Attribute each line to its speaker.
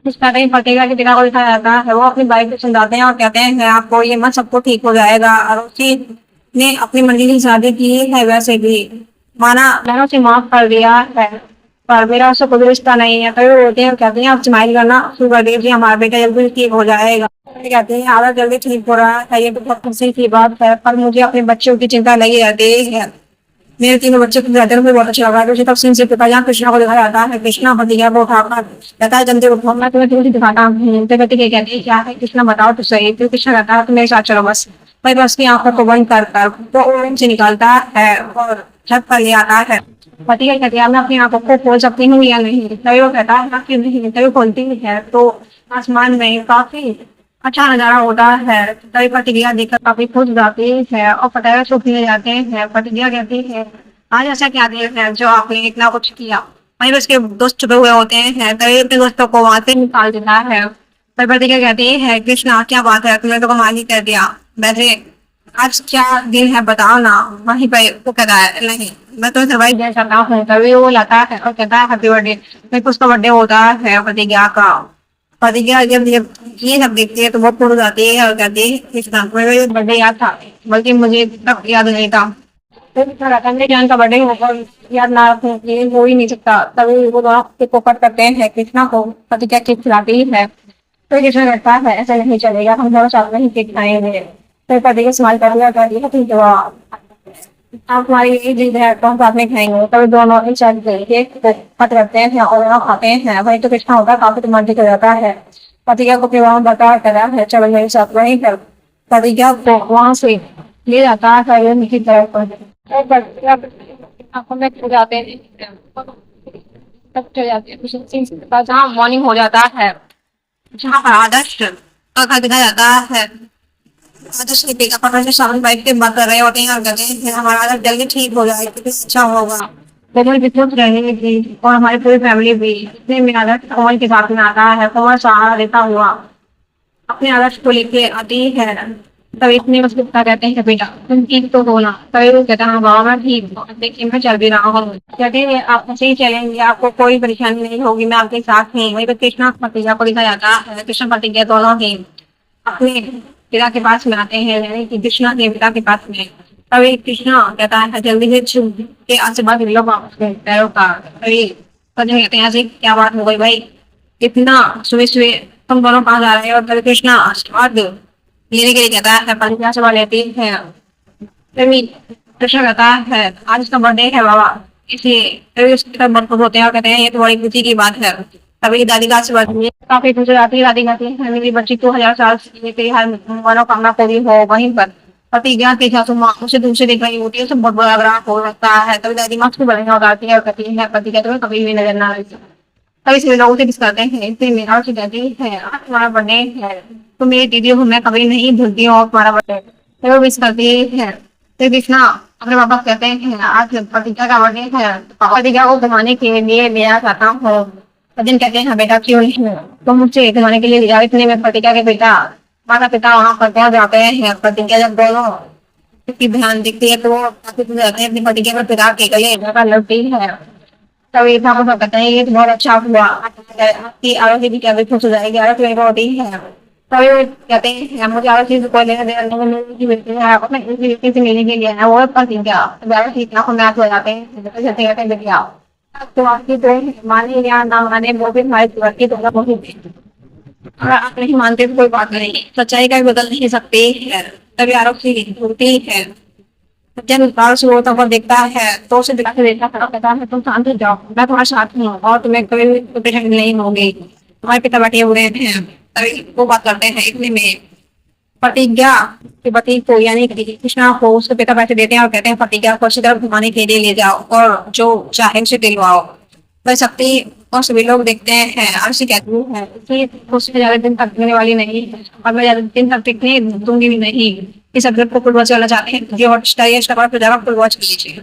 Speaker 1: इसका कहीं पटेगा कि पिता को दिखाया जाता है, वो अपनी बाइक को समझाते हैं और कहते हैं आपको ये मत, सबको ठीक हो जाएगा। और उसी ने अपनी मर्जी की शादी की है, वैसे भी माना मैंने उसे माफ कर दिया है, पर मेरा उससे कोई रिश्ता नहीं है। कभी वो रोते हैं, कहते हैं आप स्माइल करना शुरू कर दीजिए, हमारा बेटा जल्दी ठीक हो जाएगा। कहते हैं आधा जल्दी ठीक हो रहा है, ये तो बहुत खुशी की बात है, पर मुझे अपने बच्चों की चिंता लगी रहती है। मेरे तीनों बच्चों को बेहतर मुझे बहुत अच्छा लगा। तो उसी तब सीन से पिता जहाँ कृष्णा को दिखाया जाता है, कृष्णा भतीजा को उठाकर कहता है जल्दी उठो, मैं तुम्हें तुरंत दिखाता हूँ। तो कहती है कहती है क्या है कृष्णा बताओ तो सही। फिर कृष्णा कहता है तुम मेरे साथ चलो बस। भाई बस की आंखों को बंद कर कर तो ओम से निकालता है और छत पर ले आता है। भतीजा कहती है मैं अपनी आंखों को खोल सकती हूँ या नहीं। तभी वो कहता है हाँ क्यों नहीं। तभी खोलती है तो आसमान में काफी अच्छा नजारा होता है। तभी प्रतिक्रिया देखकर काफी खुश हो जाती है और पटाखे छूटने जाते हैं। प्रतिक्रिया कहती है आज ऐसा क्या देर है जो आपने इतना कुछ किया। वहीं उसके दोस्त छुपे हुए होते हैं, तभी अपने दोस्तों को वहां से निकाल देता है। पर प्रतिक्रिया कहती है कृष्णा क्या बात है, तुमने तो कमाल ही कर दिया। वैसे आज क्या दिन है बताओ ना। वहीं पर वो कहता है नहीं मैं तो सरवाइव दे सकता हूँ। तभी वो लाता है और कहता है हैप्पी बर्थडे। फिर उसका बर्थडे होता है प्रतिज्ञा का। प्रतिज्ञा जब ये सब देखती है तो बहुत खुश हो जाती है और कहती है कृष्णा मेरा बर्थडे याद था, बल्कि मुझे तब याद नहीं था। फिर रतन जान का बर्थडे होकर याद ना रखूं ये हो ही नहीं सकता। तभी वो दोनों केक को कट करते हैं, कृष्णा को प्रतिज्ञा केक खिलाती है। तो कृष्णा कहता है ऐसा नहीं चलेगा, हम दोनों साथ में ही केक खाएंगे। फिर प्रतिज्ञा इस्तेमाल कर लिया कर दिया ठीक है आप हमारी यही जिद है तो हम साथ में खाएंगे। तभी दोनों एक साथ केक को कट करते हैं और दोनों खाते हैं। वही तो कृष्णा होता है काफी रोमांटिक हो जाता है। प्रतिज्ञा को अपने वहां बता करा है चलो मेरे साथ वही कर। प्रतिज्ञा को वहां से ले जाता है की तरफ आंखों में खो जाते हैं, तब चले जाते हैं जहाँ मॉर्निंग हो जाता है, जहाँ पर आदर्श का घर दिखाया जाता है। आदर्श की पिकअप पर से शाम बाइक पे बात कर रहे होते हैं और कहते हैं हमारा आदर्श जल्दी ठीक हो जाए तो अच्छा होगा। कोमल भी खुश रहेगी और हमारी पूरी फैमिली भी। इतने में आदर्श कोमल के साथ में आता है। कोमल सहारा देता हुआ अपने आदर्श को लेके आती है। तभी इतने उसके पिता कहते हैं बेटा तुम ठीक तो हो ना। तभी वो कहता है हाँ बाबा मैं ठीक हूँ, देखिए मैं चल भी रहा हूँ। कहते हैं आप ऐसे ही चलेंगे आपको कोई परेशानी नहीं होगी, मैं आपके साथ ही। वही तो कृष्णा प्रतिज्ञा को लिखा जाता है। कृष्ण प्रतिज्ञा दोनों ही अपने पिता के पास में आते हैं, यानी कि कृष्णा के पिता के पास में। तभी कृष्णा कहता है जल्दी से छू के आशीर्वाद ले लो अपने पैरों का। तभी सभी कहते हैं ऐसे क्या बात हो गई भाई, इतना सुबह सुबह तुम दोनों पास आ रहे हो। तभी कृष्णा आशीर्वाद लेने के लिए कहता है प्रतिज्ञा सभा लेती है। तभी कृष्ण कहता है आज उसका बर्थडे है बाबा, इसलिए तभी उसकी तरफ बहुत होते हैं और कहते हैं ये तो बड़ी खुशी की बात है। तभी दादी का आशीर्वाद लिए काफी खुश हो जाती है। दादी कहती है मेरी बच्ची को 1000 साल तेरी हर मनोकामना पूरी हो। वहीं पर प्रतिज्ञा के साथ माँ उसे दूर से देख रही होती है, उसे बहुत बड़ा ग्राह हो सकता है। तभी दादी माँ उसको बढ़िया उतारती है और कहती है प्रतिज्ञा तुम्हें कभी भी नजर ना लगे। तभी सभी लोग उसे किस करते हैं, इसलिए मेरा उसे कहती है आज तुम्हारा बर्थडे है तो मेरी दीदी को मैं कभी नहीं भूलती हूँ तुम्हारा बर्थडे। तो वो मिस करती है। तो कृष्णा अपने पापा कहते हैं आज प्रतिज्ञा का बर्थडे है, प्रतिज्ञा को घुमाने के लिए लिया चाहता हूँ। सचिन कहते हैं बेटा क्यों नहीं, तो मुझसे घुमाने के लिए लिया। इतने में प्रतिज्ञा के पिता माता पिता वहां पर पहुंच जाते हैं। प्रतिज्ञा जब दोनों की ध्यान दिखती है तो वो काफी खुश रहते हैं अपनी प्रतिज्ञा पर पिता के गले लड़ती है। तभी ठाकुर साहब कहते हैं ये तो बहुत अच्छा हुआ, आपकी आरोग्य भी क्या खुश हो जाएगी, आरोग्य में होती है। तभी वो कहते हैं मुझे आरोग्य से कोई लेना देना नहीं, मिलने की मिलती है अपने इसी व्यक्ति से मिलने के लिए है वो प्रतिज्ञा। तभी आरोग्य इतना को मैच हो जाते हैं कहते हैं बेटिया तो आपकी तो माने या ना माने वो भी हमारे जीवन की दोनों बहुत और आप नहीं मानते तो कोई बात नहीं, सच्चाई का भी बदल नहीं सकती है। तभी आरोग्य होती है जब विकास शुरू होता हुआ देखता है तो उसे दिखा के देखता है, कहता है तुम शांत हो जाओ मैं तुम्हारे साथ हूँ और तुम्हें कभी भी परेशानी नहीं होगी। तुम्हारे पिता बैठे हुए हैं। तभी वो बात करते हैं इतने में प्रतिज्ञा के पति को यानी कि कृष्णा को उसके पिता पैसे देते हैं और कहते हैं प्रतिज्ञा को अच्छी तरह घुमाने के लिए ले जाओ और जो चाहे उसे दिलवाओ। वह शक्ति और सभी लोग देखते हैं। अर्शी कहती है कि उससे ज्यादा दिन तक टिकने वाली नहीं है और मैं ज्यादा दिन तक टिकने दूंगी भी नहीं। इस अपडेट को फुल वॉच करना चाहते हैं जो हॉटस्टार या इंस्टाग्राम पर जाकर फुल वॉच कीजिए।